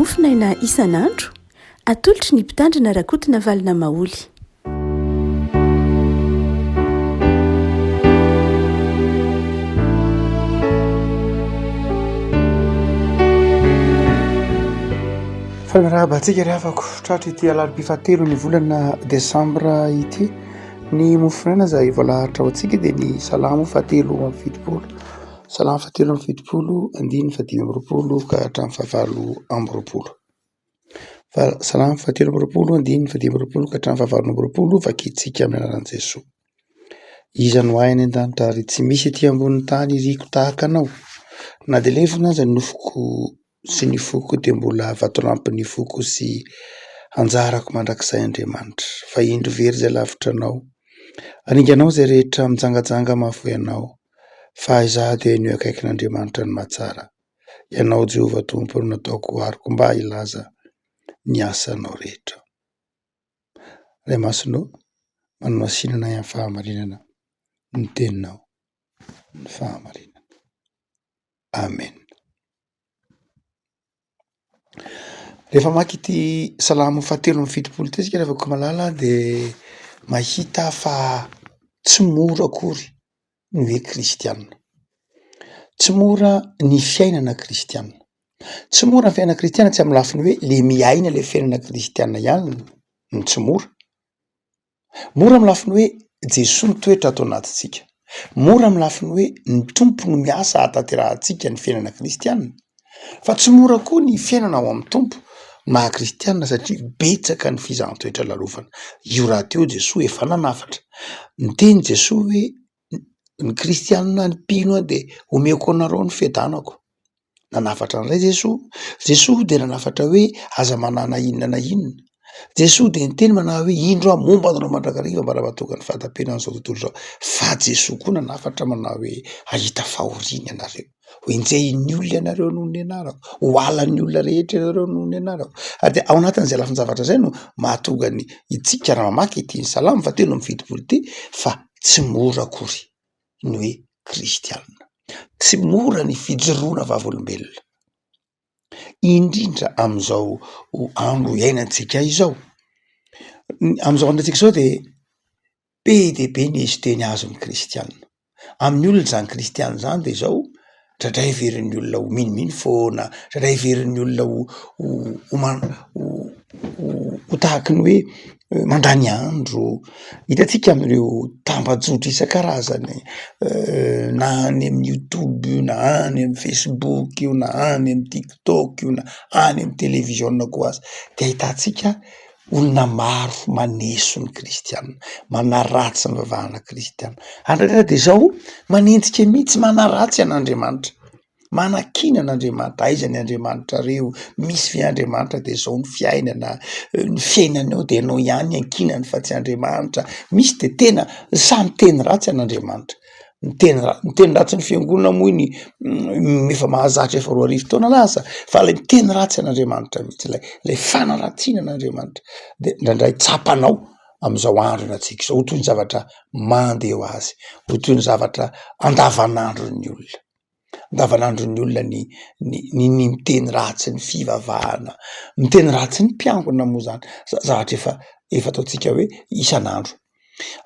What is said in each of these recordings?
mofinaina isan'andro atolotry ny mpitandrina rakotina valina maoly. Fanarahabantsika ry havako tratra ity alarobia 7 ny volana desambra ity ny mofinaina izay voalahatra ao antsika dia ny salamo 7:20 salamo 7:20 andiny 5:20 ka hatramin'ny 9:20 fa salamo 7:20 andiny 5:20 ka hatramin'ny 9:20 vakitsika amin'ny anaran'i Jesosy. Iza no ainy an-danitra ary tsy misy ety ambonin'ny tany riko tahaka anao, na dia levona aza ny nofoko sy ny foko dia mbola vatolampy ny foko sy anjarako mandrakizay Andriamanitra. Fa indro very izay lavitra anao, aringanao izay rehetra mijangajanga mahavoy anao, fa izaho dia ny eo akaikin'Andriamanitra ny mahatsara. Ianao Jehovah Tompo no nataoko ariko mba hilaza ny asanao rehetra. Ray masonao manao masinana amin'ny fahamarinana ny teninao, ny fahamarinana. Amen. Rehefa maka ity salamo 7:20 ity isika rehefa malala dia mahita fa tsy mora akory ny hoe kristianina. Tsy mora ny fiainana kristianina. Tsy mora ny fiainana kristianina tsy amin'ny lafiny hoe le miaina le fiainana kristianina ihany no tsy mora. Mora amin'ny lafiny hoe Jesosy mitoetra ato anatintsika. Mora amin'ny lafiny hoe ny tompo no miasa hahatanterahantsika ny fiainana kristianina. Fa tsy mora koa ny fiainana ao amin'ny tompo maha kristianina satria betsaka ny fizahantsoetra lalovana. Io raha teo Jesosy efa nanafatra. Niteny Jesosy hoe ny kristianina ny mpino dia omeko anareo ny fiadanako. Nanafatra an'ilay Jesosy. Jesosy dia nanafatra hoe aza manana inona na inona. Jesosy dia niteny manao hoe indro aho momba anareo mandrakariva mba raha mahatoga ny fahatapenana izao tontolo izao. Fa Jesosy koa nanafatra manao hoe ahita fahoriana ianareo. Ho enjehin'ny olona ianareo noho ny anarako, ho alan'ny olona rehetra ianareo noho ny anarako. Dia ao anatin'izay lafiny zavatra izay no mahatonga ny itsika raha mamaky ity salamo 7:20 ity fa tsy mora akory ny hoe kristianina. Tsy mora ny fijoroana vavolombelona. Indrindra amin'izao andro iainantsika izao. Amin'izao andro antsika izao dia be dia be ny heziteny azo ny kristianina. Amin'ny olona izany kristianina izany dia izao indray heverin'ny olona ho miniminy foana, indray heverin'ny olona ho tahaka ny hoe mandany andro. Hitantsika amin'ireo tambajotra isan-karazany na any amin'ny YouTube io, na any amin'ny Facebook io, na any amin'ny TikTok io, na any amin'ny télévision koa aza dia ahitantsika olona maro maneso ny kristianina, manaratsy ny vavahana kristianina. Andraindray dia izao manenjika mihitsy manaratsy an'Andriamanitra, manakina an'Andriamanitra. Aiza ny Andriamanitra reo? Misy ve Andriamanitra dia izao ny fiainana, ny fiainanao dia ianao ihany ankinany fa tsy Andriamanitra. Misy dia tena samy teny ratsy an'Andriamanitra. Ny teny ratsy ny fiangonana moa ny efa mahazatra efa 2 taona lasa, fa ilay miteny ratsy an'Andriamanitra mihitsy, ilay fanaratsiana an'Andriamanitra. Dia indraindray tsapanao amin'izao andro antsika izao, ho toy ny zavatra mandeha ho azy, ho toy ny zavatra andavanandron'ny olona. Andavanandron'ny olona ny miteny ratsy ny fivavahana, miteny ratsy ny mpiangona moa izany, zavatra efa ataontsika hoe isan'andro.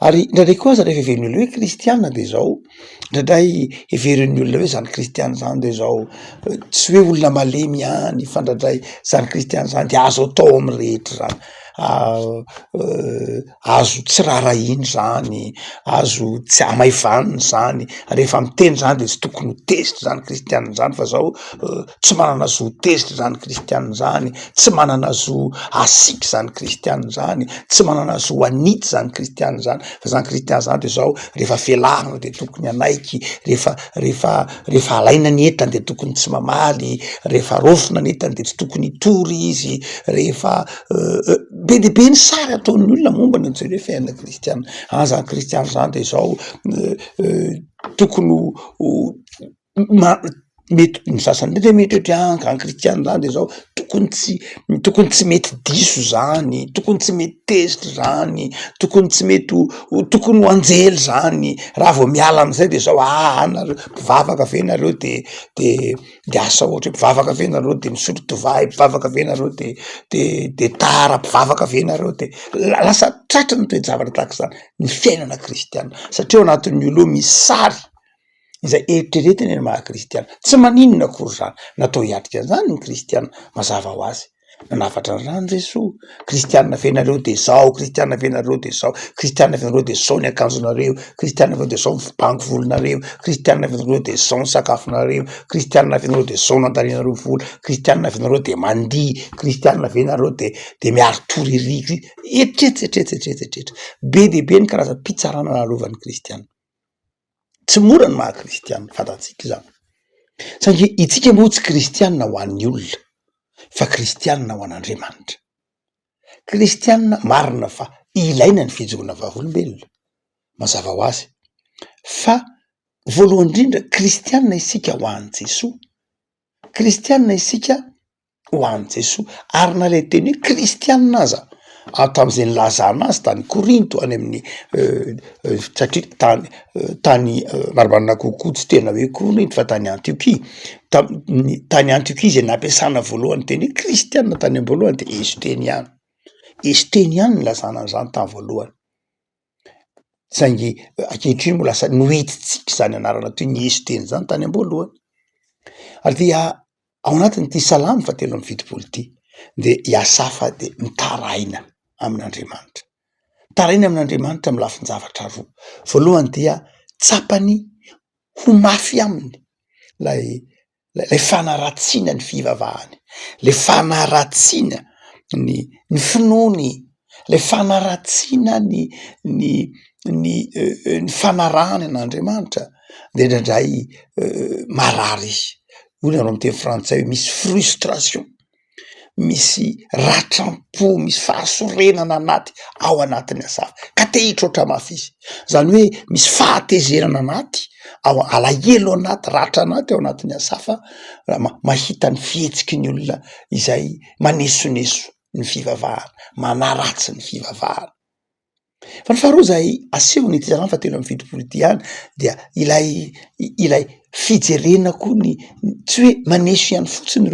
Ary indraindray koa aza rehefa heverin'ny olona hoe kristianina dia izao, indraindray heverin'ny olona hoe izany kristianina izany dia izao tsy hoe olona malemy ihany, fa indraindray izany kristianina izany dia azo atao amin'ny rehetra izany. Azo tsy rarahiny izany, azo tsy amaivanina izany. Rehefa miteny izany dia tsy tokony ho tezitra izany kristianina izany, fa izao tsy manana zo tezitra izany kristianina izany, tsy manana zo asiaka izany kristianina izany, tsy manana zo anita izany kristianina izany. Fa izany kristianina izany dia izao rehefa velahina dia tokony hanaiky, rehefa alaina ny entana dia tokony tsy mamaly, rehefa rofina ny entana dia tsy tokony hitory izy, rehefa be dia be ny sary ataon'ny olona momba ny an'izay hoe fiainana kristianina. Izany kristianina izany dia izao tokony mety ny sasany de mety ohatry an kristiana zany de zao tokony tsy mety diso zany, tokony tsy mety tezitra zany, tokony tsy mety tokony ho anjely zany, raha vao miala am'izay de zao nareo mpivavaka ve nareo de asa ohatra mpivavaka ve nareo de misotro divay, mpivavaka ve nareo de tara, mpivavaka ve nareo de lasa tratra ny toe-javatra tahaka zany ny fiainana kristiana satria ao anatin'ny olo misy sary izay eritreretiny ny maha kristiana tsy maninona akory zany natao hiatrika zany ny kristiana mazava ho azy nanafatra zany Jesoa kristiana venareo de zao, kristiana venareo de zao, kristiana venareo de zao ny akanjonareo, kristiana venareo de zao ny banky volonareo, kristiana venareo de zao ny sakafonareo, kristiana venareo de zao ny andalinareo vola, kristiana venareo de mandihy, kristiana venareo de miaro toririky etretsetretsetretsetra be de be ny karaza pitsarana nalovan'ny kristiana tsy mora ny maha kristiana fantatsika zany satria itsika moa tsy kristiana ho an'ny olona fa kristiana ho an'Andriamanitra. Kristiana marina fa ilaina ny fijoroana vavolombelona mazava ho azy fa voalohany indrindra kristiana isika ho an'i Jesoa, kristiana isika ho an'i Jesoa ary na le teny hoe kristiana aza tam'izay nilazana azy tany Korinto any amin'ny satria tany maribanina kokoa tsy tena hoe Korinto fa tany Antiokia tany Antiokia zay nampiasana voalohany teny hoe kristiana tany am-boalohany de esteniana nilazana an'izany tany voalohany saingy ankehitriny moa lasa nohititsika zany anarana toy ny esteny zany tany am-boalohany ary dia ao anatin'ity salamy fatelo amby fitopolo ity de iasafa de mitaraina amin'Andriamanitra. Taraina amin'Andriamanitra amin'ny lafin-javatra roa. Voalohany dia tsapany ho mafy aminy lay fanaratsiana ny fivavahany, le fanaratsiana ny finoany, le fanaratsiana ny fanarahany an'Andriamanitra de indraindray marary izy. Hoy nareo am'teny frantsay hoe misy frustration, misy ratram-po, misy fahasorenana anaty ao anatin'ny asafa ka te hitrotra mafy izy zany hoe misy fahatezerana anaty ao alahelo anaty ratra anaty ao anatin'ny asafa mahita ny fihetsiky ny olona izay manesoneso ny fivavahana, manaratsy ny fivavahana. Fa ny faharoa zay aseho ny ity salamy fatelo amby fitopolo ity ihany dia ilay fijerena koa ny tsy hoe maneso ihany fotsiny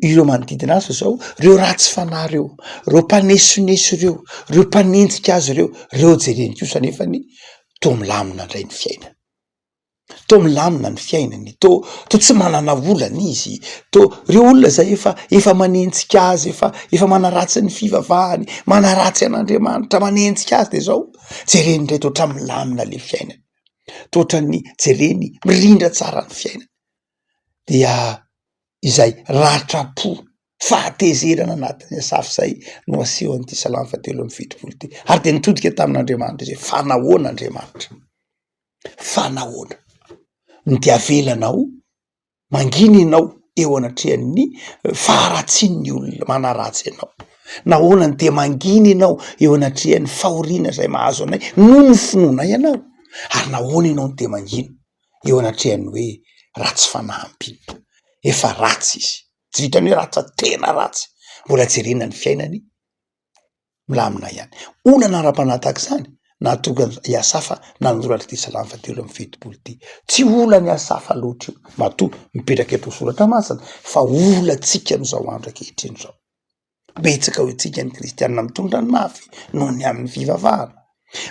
ireo manodidina azy fa zao reo ratsy fanahy reo mpanesoneso reo mpanenjika azy reo jereny kosa nefany to milamina indray ny fiainany, to milamina ny fiainany, to tsy manana olana izy, reo olona zay efa manenjika azy, efa manaratsy ny fivavahany, manaratsy an'Andriamanitra, manenjika azy de zao jereny indray totra milamina le fiainany, totra ny jereny mirindra tsara ny fiainany dia izay ratra-po fahatezerana anatin'ny asafy zay no aseho an'ity salamy fatelo amby fitopolo ity ary de nitodika tamin'Andriamanitra zay fanahoana Andriamanitra fanahoana ny diavelanao mangina ianao eo anatrehan'ny faharatsian'ny olona manaratsy ianao, nahoana ny de mangina ianao eo anatrehan'ny fahoriana zay mahazo anay no ny finoana ianao ary nahoana ianao ny de mangina eo anatrehan'ny hoe ratsy fanahampina efa ratsy izy tsy vitany hoe ratsa tena ratsy mbola jerena ny fiainany milamina ihany. Olana ara-panahy tahaka izany nahatonga iasafa nanoratra ty salamy fatelo amby fitopolo ity tsy olany asafa loatra io matoa mipetraka eto soratra masina fa olantsika am'izao andro ankehitriny zao betsaka hoe tsika ny kristianina mitondra ny mafy noho ny amin'ny fivavahana,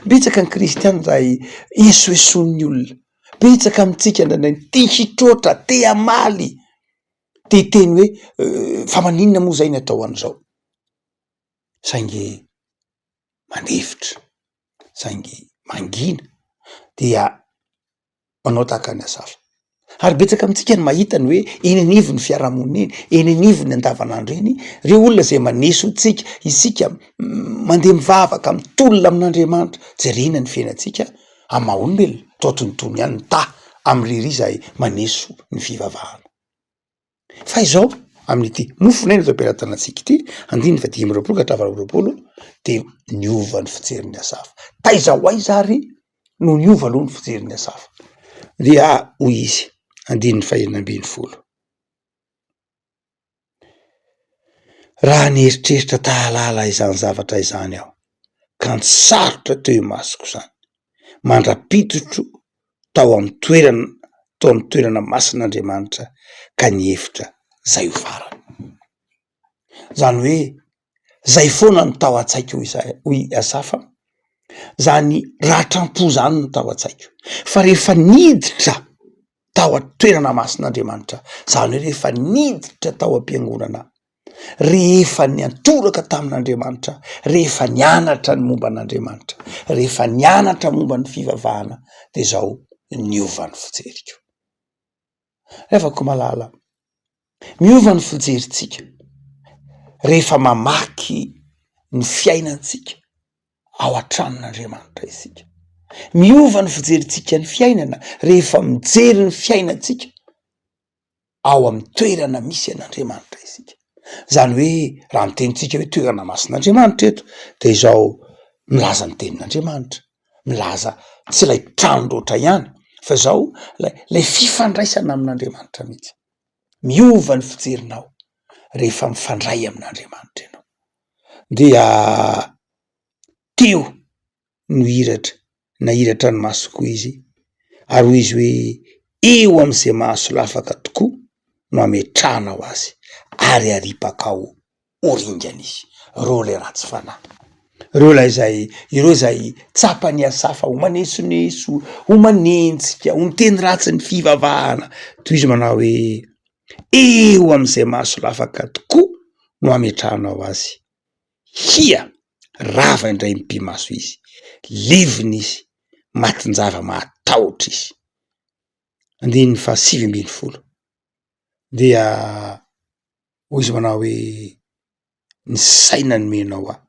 betsaka ny kristiana zay esoeson'ny olona, betsaka amitsika ndraindray te hitrotra, te hamaly, te hiteny hoe fa maninona moa zay ny atao an'izao saingy manefitra saingy mangina dia manao tahaka ny asafa ary betsaka amitsika ny mahitany hoe eny anivo ny fiarahamonina eny anivo ny andavanandro eny reo olona zay maneso tsika isika mandeha mivavaka mitolona amin'Andriamanitra jerena ny fiainatsika amin'ny maha olombelona totonotono ihany ny ta am'riry zay maneso ny fivavahana fa izao amin'ity mofonay ny fampiaratanantsika ity andiny fa dimy roapolo ka hatramin'ny roapolo de niova ny fijerin'ny asafa taiza ho aiza ary no niova aloha ny fijerin'ny asafa dia hoy izy andininy fahenambiny folo. Raha nieritreritra tahalala izany zavatra izany aho ka nitsarotra teo imasoko zany mandrapitotro tao amin'ny toerana masin'Andriamanitra ka nihevitra zay ho farany. Zany hoe zay foana no tao an-tsaiko hoy Asafa, zany ratram-po zany no tao an-tsaiko, fa rehefa niditra tao a-toerana masin'Andriamanitra, zany hoe rehefa niditra tao am-piangonana, rehefa niantoraka tamin'Andriamanitra, rehefa nianatra ny momba an'Andriamanitra, rehefa nianatra momba ny fivavahana, de zao niova ny fijeriko. Efako malala, miova ny fijeritsika rehefa mamaky ny fiainantsika ao an-tranon'Andriamanitra isika. Miova ny fijeritsika ny fiainana rehefa mijery ny fiainantsika ao amin'ny toerana misy an'Andriamanitra isika. Zany hoe raha mitenitsika hoe toerana masin'Andriamanitra eto, de izao milaza ny tenin'Andriamanitra, milaza tsy ilay trano-droatra ihany, fa zao lay fifandraisana amin'Andriamanitra mihitsy. Miova ny fijerinao rehefa mifandray amin'Andriamanitra ianao. Dia teo no nahiratra ny masoko izy, ary hoy izy hoe eo am'izay mahasolafaka tokoa no ametrahanao azy, ary aripakao oringana izy. Reo le ratsy fanahy, ireo zay tsapany Asafa, homanesoneso, homanenjika, ho miteny ratsy ny fivavahana, toy izy manao hoe eo am'izay mahasolafaka tokoa no ametrahanao azy. Hia rava indray mipimaso izy, levina izy, matinjava matahotra izy. Andininy fa 7-20 dia hoy izy manao hoe ny saina nomenao aho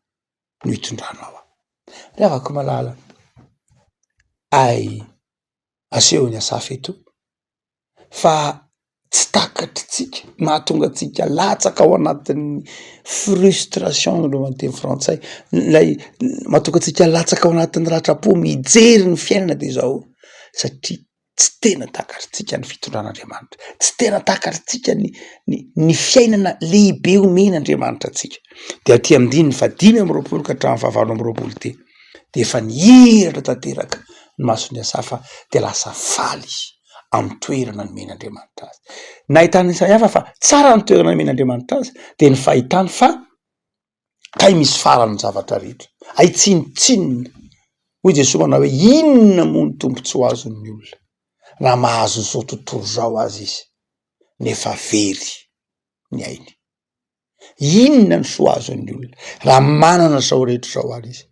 no hitondranao aho. Ravako malala, aseho ny Asafa eto, fa tsy takatritsika, mahatonga atsika latsaka ao anatin'ny frustration no manteny frantsay, lay mahatonga atsika latsaka ao anatin'ny ratra-po mijery ny fiainana de zao, satria tsy tena takatritsika ny fitondran'Andriamanitra, tsy tena takatritsika ny fiainana lehibe omen'Andriamanitra atsika. De aty am'dininy fa 5-20 ka hatramin'ny 20 de efa nihiratra tanteraka ny mason'ny Asafa, de lasa faly amin'ny toerana nomen'Andriamanitra azy. Nahitany Isaiafa fa tsara ny toerana nomen'Andriamanitra azy, de ny fahitany fa kay misy farany zavatra rehetra, ay tsinitsinina. Hoy Jesosy manao hoe inona moa ny tombontsoa azon'ny olona raha mahazo zao tontolo zao azy izy nefa very ny ainy? Inona ny soa azon'ny olona raha manana zao rehetra zao ary izy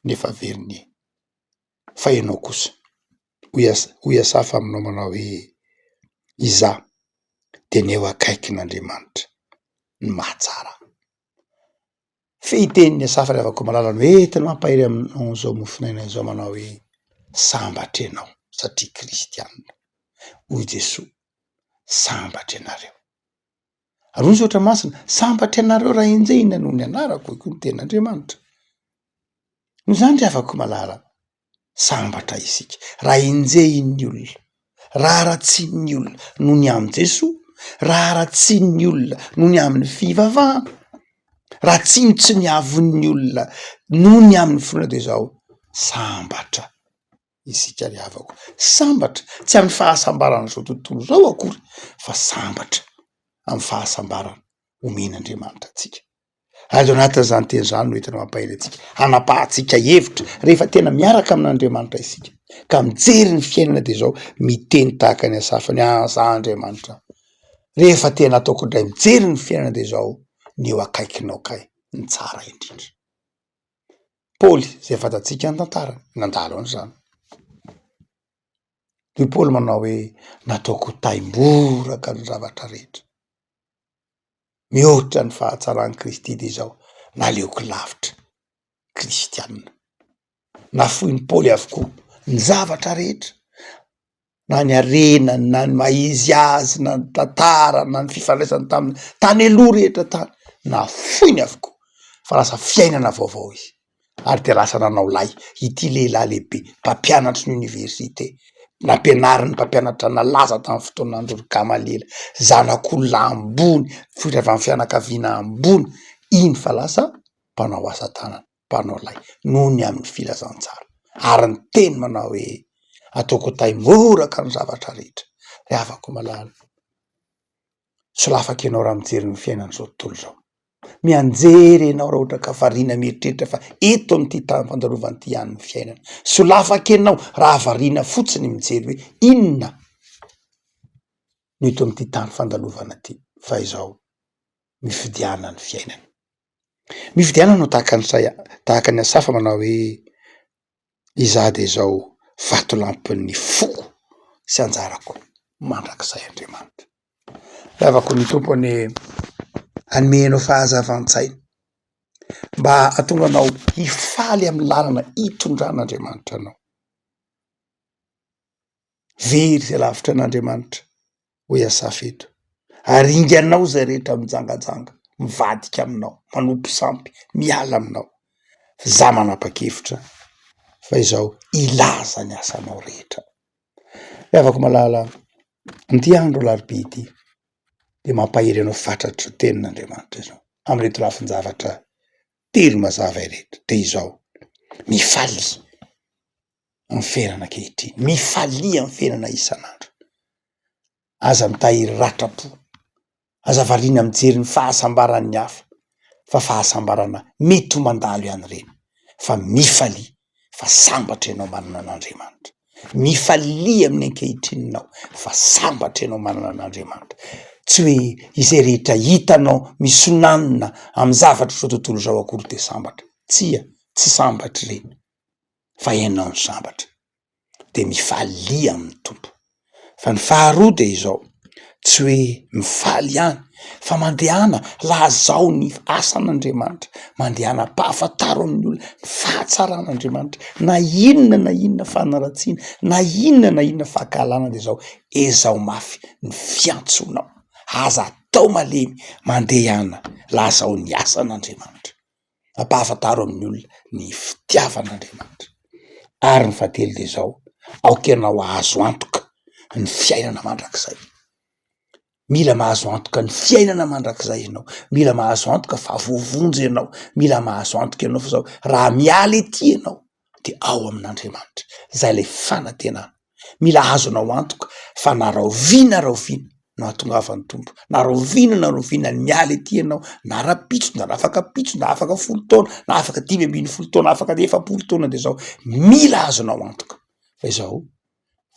nefa very ny ainy? Fa ianao kosa, hoy Asafa aminao manao hoe izaho de ny eo akaikin'Andriamanitra ny mahatsara. Fehiten'ny Asafa ravako malala no entiny mampahery aminao zao mofinaina izao manao hoe sambatra ianao satria kristianina. Hoy Jesosy, sambatra ianareo. Ary hoy oatra masina, sambatra ianareo raha enjehina noho ny anarako, koa ny tenin'Andriamanitra. No zany ravako malala, sambatra isika, raha enjehin'ny olona, raha ratsin'ny olona noho ny amin' Jesosy, raha ratsin'ny olona noho ny amin'ny fivavahana, raha tsinitsy ny avon'ny olona noho ny amin'ny fonana de zao sambatra isika ry havako. Sambatra tsy amin'ny fahasambarana zao tontolo zao akory, fa sambatra amin'ny fahasambarana omen'Andriamanitra atsika. Azo anatin'izany teny zany no entina mampahery atsika, hanapahatsika hevitra rehefa tena miaraka amin'Andriamanitra isika, ka mijery ny fiainana de zao miteny tahaka ny Asafa ny za Andriamanitra, rehefa tena ataoko indray mijery ny fiainana de zao ny eo akaikinao kay ny tsara indrindra. Paoly zay fantatsika ny tantara nandalo an'izany. Toy Paoly manao hoe nataoko taimboraka ny zavatra rehetra, mihoatra ny fahatsarany Kristy de zao naleoko lavitra kristianina. Nafoiny Paoly avokoa ny zavatra rehetra, na ny arenany, na ny maizy azy, na ny tantara, na ny fifandraisany tamin'ny tany aloha rehetra tany, nafoiny avokoa fa lasa fiainana vaovao izy. Ary de lasa nanao lay ity lehilahy lehibe mpampianatry ny université, nampianariny mpampianatra nalaza tamin'ny fotoanandro ry Gamalela, zanak'olona ambony fitra avy amin'ny fianakaviana ambony, iny fa lasa mpanao asa tanana, mpanao lay noho ny amin'ny filazantsara, ary ny teny manao hoe ataoko taimoraka ny zavatra rehetra. Ry havako malala, solafaka ianao raha mijery ny fiainana zao tontolo zao, mianjery ianao raha ohatra ka variana mieritreritra fa eto amin'ity tany fandalovana ity ihany ny fiainana, solafaka ianao raha variana fotsiny mijery hoe inona no eto amin'ity tany fandalovana ity, fa izao mifidiana ny fiainana. Mifidiana no tahaka ny asafa manao hoe izaho de zao vatolampin'ny foko sy anjarako mandrakizay Andriamanitra. Lavako ny tompony anomenao fahazavan-tsaina mba hahatonga anao hifaly amin'ny lalana hitondran'Andriamanitra anao. Very zay lavitra an'Andriamanitra ho asafa eto, aringanao zay rehetra mijangajanga, mivadika aminao, manompo sampy, miala aminao. Za manapa-kevitra fa izao ilaza ny asanao rehetra. Afaka malala, amty andro alarobia ity de mampahery anao fatatry tenin'Andriamanitra izao am'ireto lafin-javatra telo mazava ireto. De izao mifaly amin'ny fiainana ankehitriny, mifalia amin'ny fiainana isan'andro, aza mitahiry ratrapo, aza variana mijery ny fahasambaran'ny hafa fa fahasambarana mety ho mandalo ihany reny, fa mifalia fa sambatra ianao manana an'Andriamanitra, mifalia amin'ny ankehitrininao fa sambatra ianao manana an'Andriamanitra. Tsy hoe izay rehetra hitanao misonanina amin'ny zavatra zao tontolo zao akory de sambatra, tsy sambatra reny, fa ianao ny sambatra de mifalia amin'ny tompo. Fa ny faharoa de izao, tsy hoe mifaly ihany fa mandehana lazao ny asan'Andriamanitra, mandehana mpahafantaro amin'ny olona ny fahatsaran'Andriamanitra, na inona fanaratsiana, na inona fahakalana de zao ezao mafy ny fiantsonao, aza atao malemy mandehana lazao ny asan'Andriamanitra, ampahafantaro amin'ny olona ny fitiavan'Andriamanitra. Ary ny fahatelo de zao, aoka ianao ahazo antoka ny fiainana mandrakizay. Mila mahazo antoka ny fiainana mandrakizay ianao, mila mahazo antoka fa voavonjy ianao, mila mahazo antoka ianao fa zao raha miala ety ianao de ao amin'Andriamanitra, zay le fanantenana. Mila azonao antoka fa naraoviana no hatongavan'ny tompo, naraoviana ny miala ety ianao, na rapitso, na afaka pitso, na afaka 10 taona, na afaka 5 taona, afaka 10 taona de zao mila azonao antoka fa izao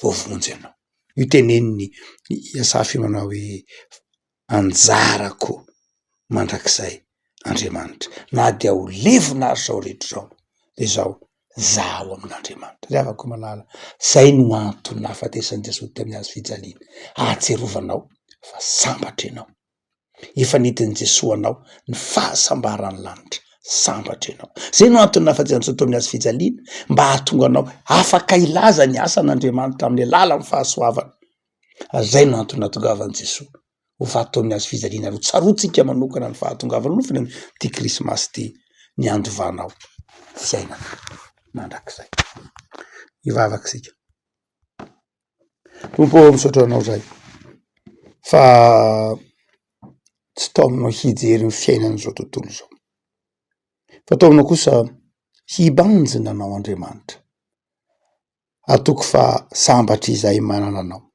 voavonjy ianao. Io teneniny Iasafy manao hoe anjarako mandrakizay Andriamanitra, na dia ho levona ary zao rehetra zao de zao zaho amin'Andriamanitra. Ry havako malala, zay no antony nahafatesan'i Jesosy tamin'ny hazo fijaliana, ahatserovanao fa sambatra ianao, efa nentin'i Jesosy anao ny fahasambaran'ny lanitra, sambatra ianao. Zay no antony nahafatesan'i Jesosy tamin'ny hazo fijaliana, mba hahatonga anao afaka ilaza ny asan'Andriamanitra amin'ny alalan'ny fahasoavana. Zay no antony nahatongavan'i Jesosy ho fato amin'ny hazo fijaliana, ary ho tsarotsika manokana ny fahatongavana nofiny ty krismasy ty ny andovanao fiainana mandrakizay. Ivavakisika tompo misaotra anao zay fa tsy tao aminao hijery ny fiainana zao tontolo zao, fa tao aminao kosa hibanjina anao Andriamanitra, atoko fa sambatra izay manana anao.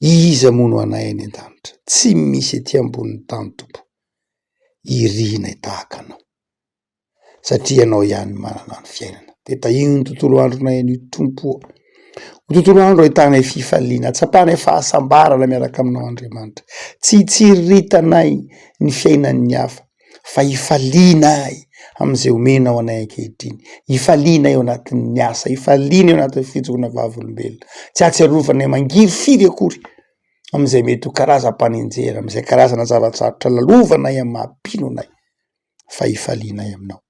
Iza moa no anay any an-danitra, tsy misy ety ambonin'ny tany tompo irina tahaka anao, satria anao ihany manana ny fiainana. De tahiny ny tontolo andronay an'io tompo, ho tontolo andro ahitanay fifaliana, tsapanay fahasambarana miaraka aminao Andriamanitra, tsy hitsiritanay ny fiainan'ny hafa fa hifalianay am'izay omenao anay ankehitriny, hifalianay ao anatin'ny asa, hifaliana ao anatin'ny fijona vavolombelona, tsy ahatsiarovanay mangiry firy akory am'izay mety ho karazam-panenjera, am'izay karazana zavatsarotra lalovanay amin'ny mahampino anay, fa hifalianay aminao.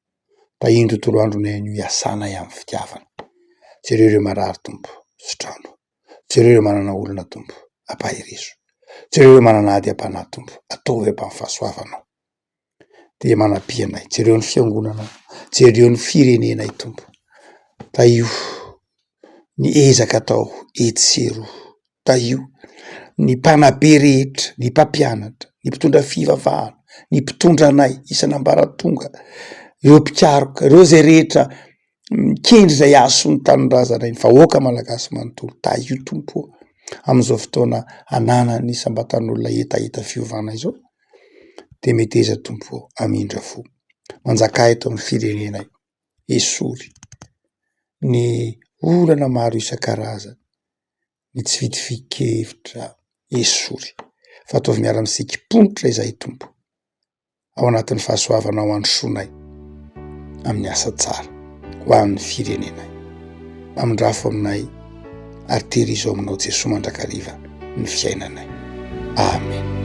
Tahiny tontolo andronay an'io iasanay amin'ny fitiavana. Jereo ireo marary tompo, sotrano, jereo ireo manana olona tompo, ampahiriso, jereo ireo manana ady ampanahy tompo, ataovy ampamy fahasoavanao, de manapy anay, jereo ny fiangonanao, jereo ny firenenay tompo. Ta io ny ezaka atao etsero taio, ny mpanabe rehetra, ny mpampianatra, ny mpitondra fivavahana, ny mpitondra anay isan'ambaratonga, ireo mpikaroka, ireo zay rehetra mikendry zay aso ny tanindrazanay, ny vahoaka malagasy manontolo taio tompo am'izao fotoana ananany sambatan'olona etaeta fiovana izao, de meteza tompo amindra fo manjaka eto amin'ny firenenay esory ny olana maro isan-karazany, ny tsy vitifikevitra esory fa ataovy miara-misika mponitra izay tompo ao anatin'ny fahasoavana ho an'ny sonay amin'ny asa tsara ho an'ny firenenay. Amindrafo aminay ary tehirizao aminao Jesosy mandrakariva ny fiainanay. Amen.